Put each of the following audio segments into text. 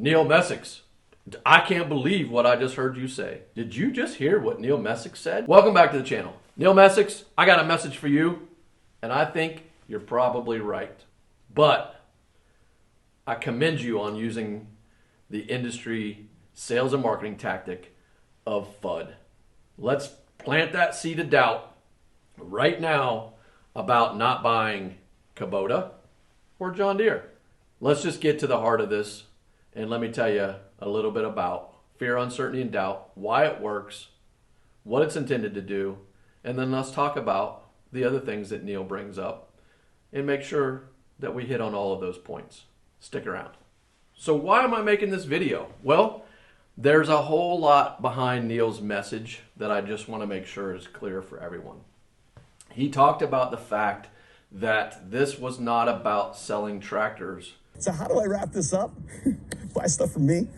Neil Messick's. I can't believe what I just heard you say. Did you just hear what Neil Messick said? Welcome back to the channel. Neil Messick's, I got a message for you, and I think you're probably right. But I commend you on using the industry sales and marketing tactic of FUD. Let's plant that seed of doubt right now about not buying Kubota or John Deere. Let's just get to the heart of this, and let me tell you a little bit about fear, uncertainty, and doubt, why it works, what it's intended to do, and then let's talk about the other things that Neil brings up and make sure that we hit on all of those points. Stick around. So why am I making this video? Well, there's a whole lot behind Neil's message that I just want to make sure is clear for everyone. He talked about the fact that this was not about selling tractors. So how do I wrap this up? Buy stuff from me?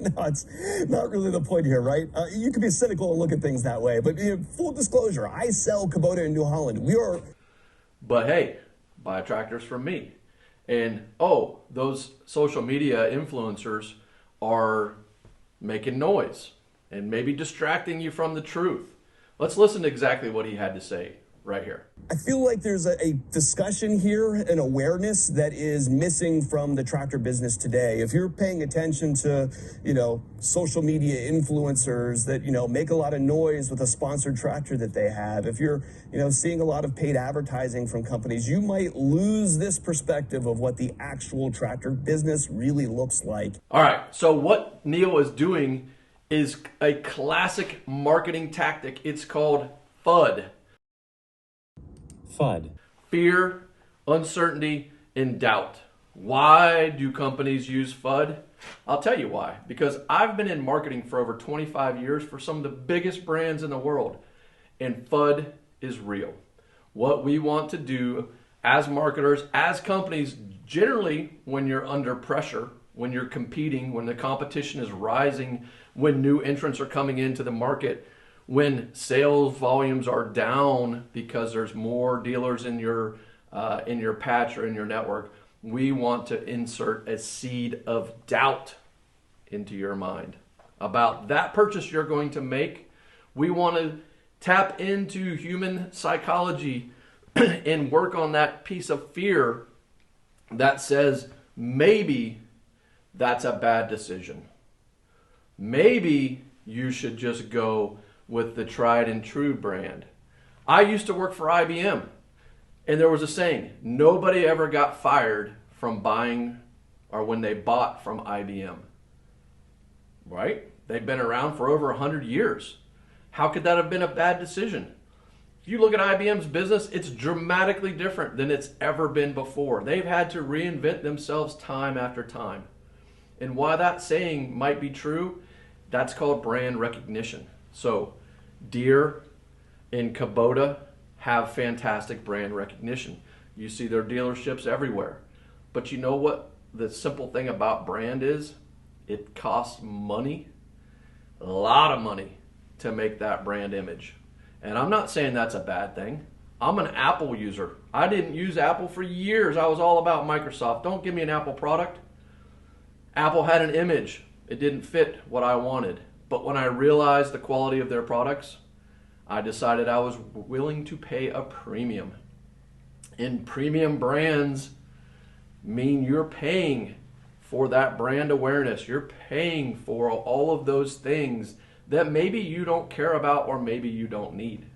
No, it's not really the point here, right? You can be cynical and look at things that way, but full disclosure, I sell Kubota in New Holland. But hey, buy tractors from me. And oh, those social media influencers are making noise and maybe distracting you from the truth. Let's listen to exactly what he had to say right here. I feel like there's a discussion here, an awareness that is missing from the tractor business today. If you're paying attention to, social media influencers that, make a lot of noise with a sponsored tractor that they have, if you're, seeing a lot of paid advertising from companies, you might lose this perspective of what the actual tractor business really looks like. All right. So what Neil is doing is a classic marketing tactic. It's called FUD. FUD. Fear, uncertainty, and doubt. Why do companies use FUD? I'll tell you why. Because I've been in marketing for over 25 years for some of the biggest brands in the world. And FUD is real. What we want to do as marketers, as companies, generally when you're under pressure, when you're competing, when the competition is rising, when new entrants are coming into the market, when sales volumes are down because there's more dealers in your patch or in your network, we want to insert a seed of doubt into your mind about that purchase you're going to make. We want to tap into human psychology and work on that piece of fear that says maybe that's a bad decision. Maybe you should just go with the tried and true brand. I used to work for IBM, and there was a saying, nobody ever got fired from buying or when they bought from IBM, right? They've been around for over 100 years. How could that have been a bad decision? If you look at IBM's business, it's dramatically different than it's ever been before. They've had to reinvent themselves time after time. And why that saying might be true, that's called brand recognition. So Deere and Kubota have fantastic brand recognition. You see their dealerships everywhere. But you know what the simple thing about brand is? It costs money, a lot of money, to make that brand image. And I'm not saying that's a bad thing. I'm an Apple user. I didn't use Apple for years. I was all about Microsoft. Don't give me an Apple product. Apple had an image. It didn't fit what I wanted. But when I realized the quality of their products, I decided I was willing to pay a premium. And premium brands mean you're paying for that brand awareness. You're paying for all of those things that maybe you don't care about or maybe you don't need.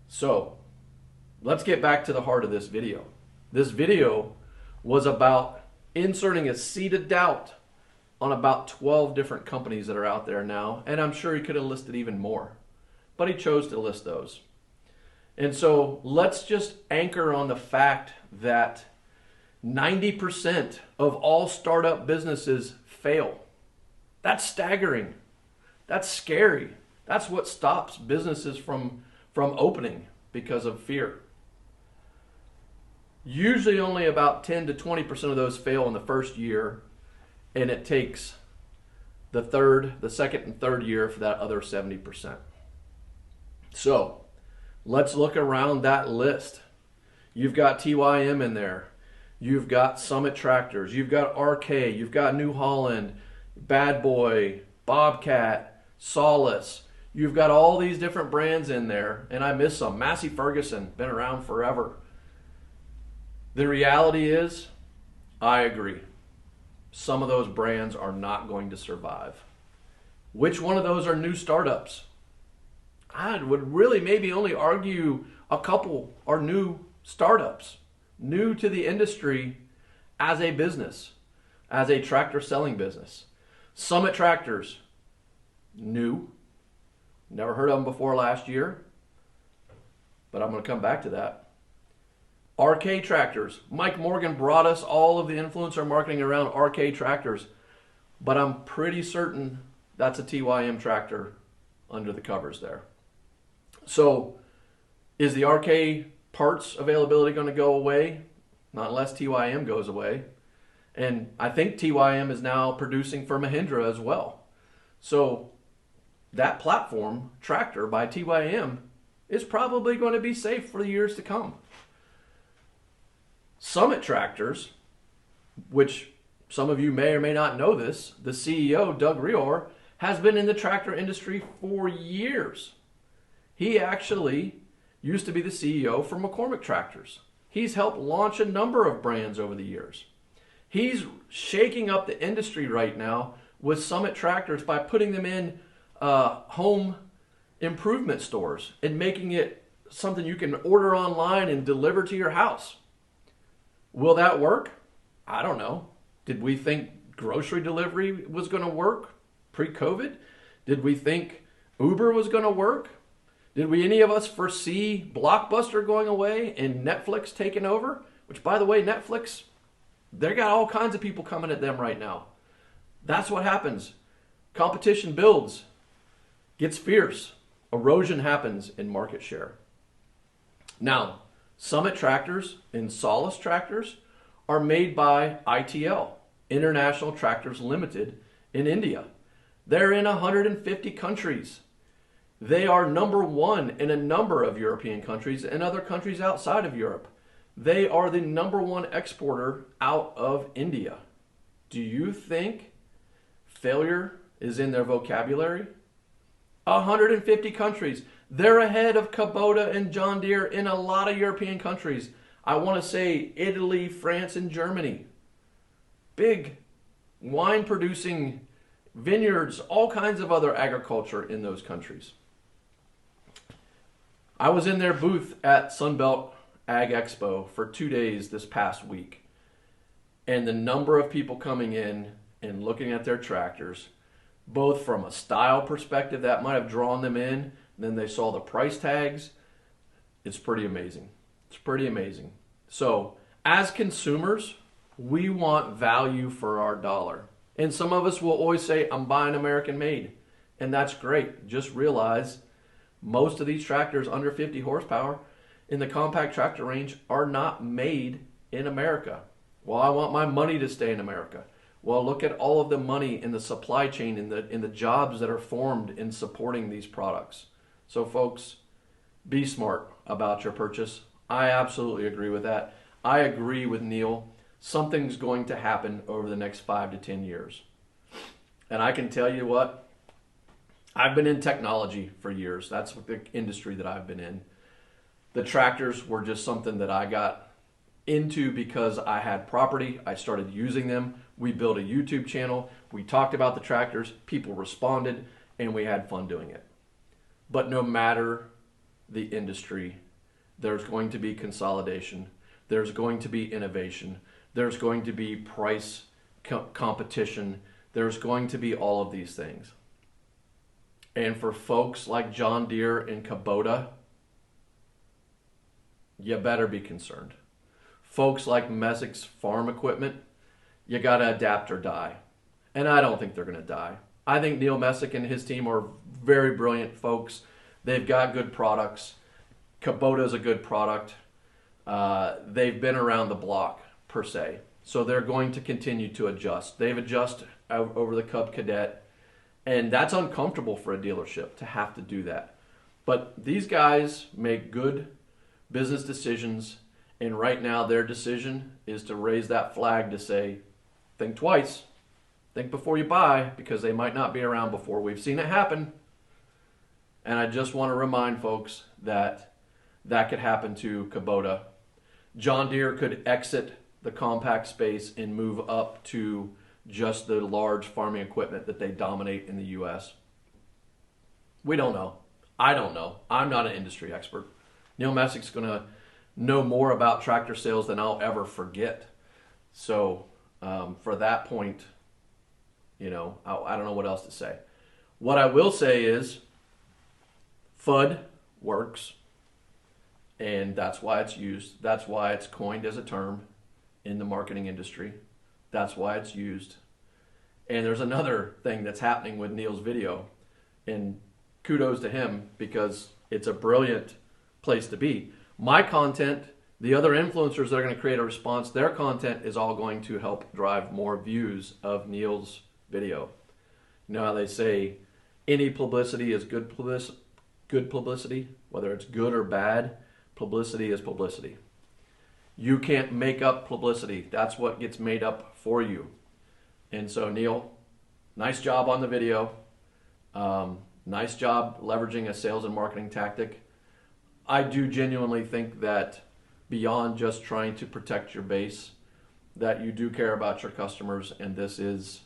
So let's get back to the heart of this video. This video was about inserting a seed of doubt on about 12 different companies that are out there now, and I'm sure he could have listed even more, but he chose to list those. And so let's just anchor on the fact that 90% of all startup businesses fail. That's staggering. That's scary. That's what stops businesses from opening because of fear. Usually only about 10 to 20% of those fail in the first year, and it takes the second and third year for that other 70%. So let's look around that list. You've got TYM in there. You've got Summit Tractors. You've got RK. You've got New Holland, Bad Boy, Bobcat, Solis. You've got all these different brands in there, and I miss some. Massey Ferguson, been around forever. The reality is, I agree. Some of those brands are not going to survive. Which one of those are new startups? I would really maybe only argue a couple are new startups, new to the industry as a business, as a tractor selling business. Summit Tractors, new. Never heard of them before last year, but I'm going to come back to that. RK Tractors. Mike Morgan brought us all of the influencer marketing around RK Tractors, but I'm pretty certain that's a TYM tractor under the covers there. So is the RK parts availability going to go away? Not unless TYM goes away. And I think TYM is now producing for Mahindra as well. So that platform, tractor by TYM, is probably going to be safe for the years to come. Summit Tractors, which some of you may or may not know this, the CEO, Doug Rior, has been in the tractor industry for years. He actually used to be the CEO for McCormick Tractors. He's helped launch a number of brands over the years. He's shaking up the industry right now with Summit Tractors by putting them in home improvement stores and making it something you can order online and deliver to your house. Will that work? I don't know. Did we think grocery delivery was going to work pre-COVID? Did we think Uber was going to work? Did any of us foresee Blockbuster going away and Netflix taking over? Which, by the way, Netflix, they got all kinds of people coming at them right now. That's what happens. Competition builds, gets fierce. Erosion happens in market share. Now, Summit Tractors and Solis Tractors are made by ITL, International Tractors Limited, in India. They're in 150 countries. They are number one in a number of European countries and other countries outside of Europe. They are the number one exporter out of India. Do you think failure is in their vocabulary? 150 countries. They're ahead of Kubota and John Deere in a lot of European countries. I want to say Italy, France, and Germany. Big wine producing vineyards, all kinds of other agriculture in those countries. I was in their booth at Sunbelt Ag Expo for 2 days this past week. And the number of people coming in and looking at their tractors, both from a style perspective that might have drawn them in, then they saw the price tags. It's pretty amazing. It's pretty amazing. So as consumers, we want value for our dollar. And some of us will always say, I'm buying American made. And that's great. Just realize most of these tractors under 50 horsepower in the compact tractor range are not made in America. Well, I want my money to stay in America. Well, look at all of the money in the supply chain, in the jobs that are formed in supporting these products. So folks, be smart about your purchase. I absolutely agree with that. I agree with Neil. Something's going to happen over the next 5 to 10 years. And I can tell you what, I've been in technology for years. That's the industry that I've been in. The tractors were just something that I got into because I had property. I started using them. We built a YouTube channel. We talked about the tractors. People responded, and we had fun doing it. But no matter the industry, there's going to be consolidation. There's going to be innovation. There's going to be price competition. There's going to be all of these things. And for folks like John Deere and Kubota, you better be concerned. Folks like Messick's farm equipment, you got to adapt or die. And I don't think they're going to die. I think Neil Messick and his team are very brilliant folks. They've got good products. Kubota's a good product. They've been around the block, per se. So they're going to continue to adjust. They've adjusted over the Cub Cadet. And that's uncomfortable for a dealership to have to do that. But these guys make good business decisions. And right now their decision is to raise that flag to say, think twice, think before you buy, because they might not be around before. We've seen it happen. And I just want to remind folks that that could happen to Kubota. John Deere could exit the compact space and move up to just the large farming equipment that they dominate in the U.S. We don't know. I don't know. I'm not an industry expert. Neil Messick's going to know more about tractor sales than I'll ever forget. So for that point, I don't know what else to say. What I will say is FUD works, and that's why it's used. That's why it's coined as a term in the marketing industry. That's why it's used. And there's another thing that's happening with Neil's video, and kudos to him because it's a brilliant place to be. My content, the other influencers that are going to create a response, their content is all going to help drive more views of Neil's video. You know how they say any publicity is good publicity, whether it's good or bad, publicity is publicity. You can't make up publicity. That's what gets made up for you. And so Neil, nice job on the video. Nice job leveraging a sales and marketing tactic. I do genuinely think that beyond just trying to protect your base, that you do care about your customers, and this is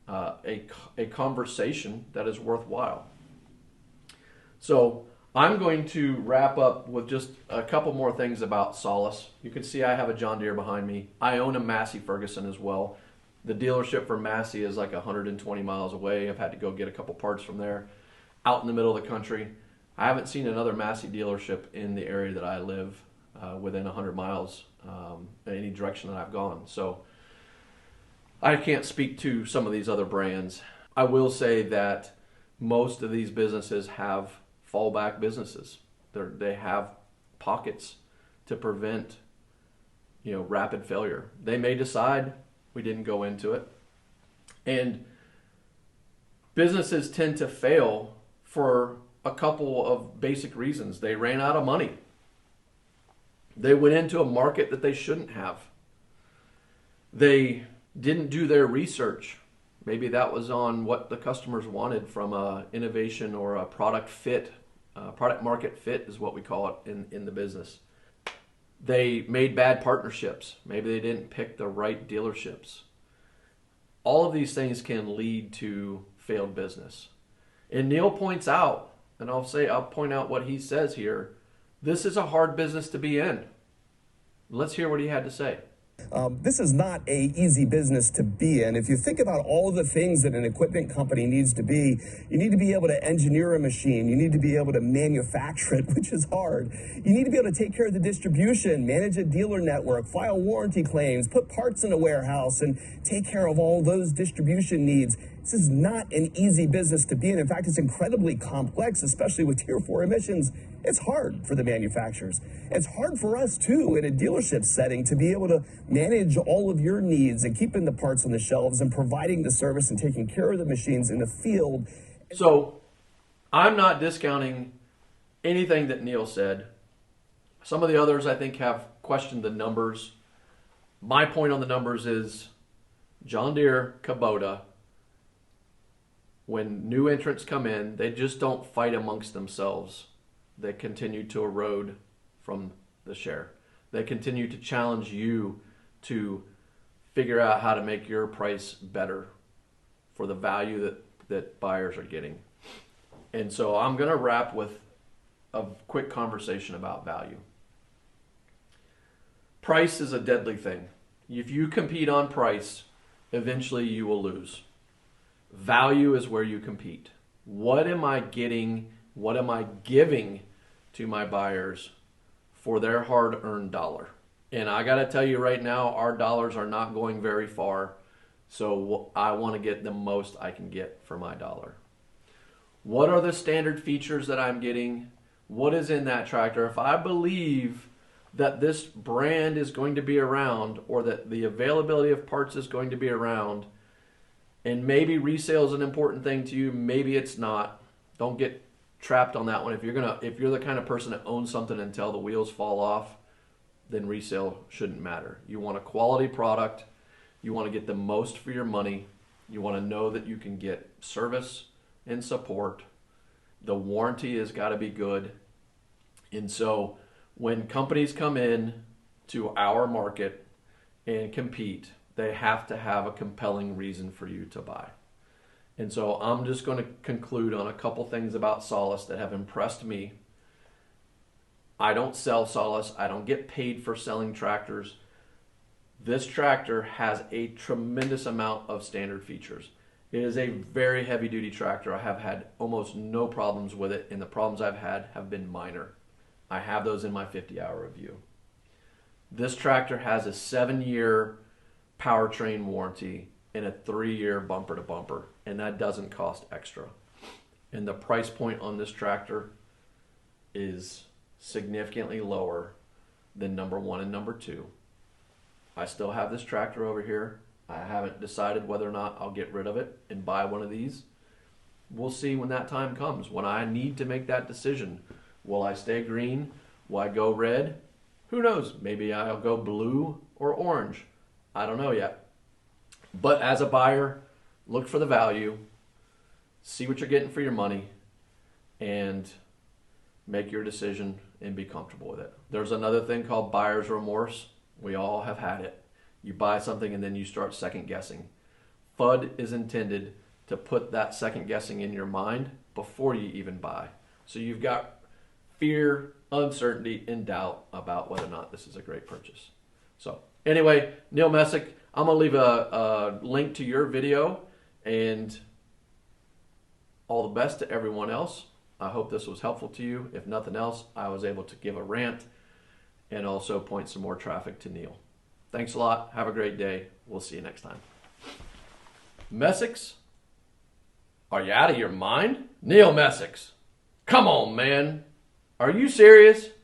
a conversation that is worthwhile. So I'm going to wrap up with just a couple more things about Solis. You can see I have a John Deere behind me. I own a Massey Ferguson as well. The dealership for Massey is like 120 miles away. I've had to go get a couple parts from there. Out in the middle of the country. I haven't seen another Massey dealership in the area that I live within 100 miles in any direction that I've gone. So I can't speak to some of these other brands. I will say that most of these businesses have fallback businesses. They have pockets to prevent, rapid failure. They may decide, we didn't go into it. And businesses tend to fail for a couple of basic reasons. They ran out of money. They went into a market that they shouldn't have. They didn't do their research. Maybe that was on what the customers wanted from a innovation or a product fit. Product market fit is what we call it in the business. They made bad partnerships. Maybe they didn't pick the right dealerships. All of these things can lead to failed business. And Neil points out, and I'll point out what he says here, this is a hard business to be in. Let's hear what he had to say. This is not an easy business to be in. If you think about all the things that an equipment company needs to be, you need to be able to engineer a machine. You need to be able to manufacture it, which is hard. You need to be able to take care of the distribution, manage a dealer network, file warranty claims, put parts in a warehouse, and take care of all those distribution needs. This is not an easy business to be in. In fact, it's incredibly complex, especially with Tier 4 emissions. It's hard for the manufacturers. It's hard for us, too, in a dealership setting to be able to manage all of your needs and keeping the parts on the shelves and providing the service and taking care of the machines in the field. So I'm not discounting anything that Neil said. Some of the others, I think, have questioned the numbers. My point on the numbers is John Deere, Kubota, when new entrants come in, they just don't fight amongst themselves. They continue to erode from the share. They continue to challenge you to figure out how to make your price better for the value that buyers are getting. And so I'm going to wrap with a quick conversation about value. Price is a deadly thing. If you compete on price, eventually you will lose. Value is where you compete. What am I getting? What am I giving to my buyers for their hard-earned dollar? And I got to tell you right now, our dollars are not going very far. So I want to get the most I can get for my dollar. What are the standard features that I'm getting? What is in that tractor? If I believe that this brand is going to be around, or that the availability of parts is going to be around, and maybe resale is an important thing to you, maybe it's not. Don't get trapped on that one. If you're the kind of person that owns something until the wheels fall off, then resale shouldn't matter. You want a quality product. You want to get the most for your money. You want to know that you can get service and support. The warranty has got to be good. And so when companies come in to our market and compete, they have to have a compelling reason for you to buy. And so I'm just going to conclude on a couple things about Solis that have impressed me. I don't sell Solis. I don't get paid for selling tractors. This tractor has a tremendous amount of standard features. It is a very heavy duty tractor. I have had almost no problems with it, and the problems I've had have been minor. I have those in my 50-hour review. This tractor has a 7-year powertrain warranty and a 3-year bumper to bumper, and that doesn't cost extra. And the price point on this tractor is significantly lower than number 1 and number 2. I still have this tractor over here. I haven't decided whether or not I'll get rid of it and buy one of these. We'll see when that time comes, when I need to make that decision. Will I stay green? Will I go red? Who knows? Maybe I'll go blue or orange. I don't know yet. But as a buyer, look for the value, see what you're getting for your money, and make your decision and be comfortable with it. There's another thing called buyer's remorse. We all have had it. You buy something and then you start second guessing. FUD is intended to put that second guessing in your mind before you even buy. So you've got fear, uncertainty, and doubt about whether or not this is a great purchase. So anyway, Neil Messick, I'm going to leave a link to your video, and all the best to everyone else. I hope this was helpful to you. If nothing else, I was able to give a rant and also point some more traffic to Neil. Thanks a lot. Have a great day. We'll see you next time. Messicks? Are you out of your mind? Neil Messick. Come on, man. Are you serious?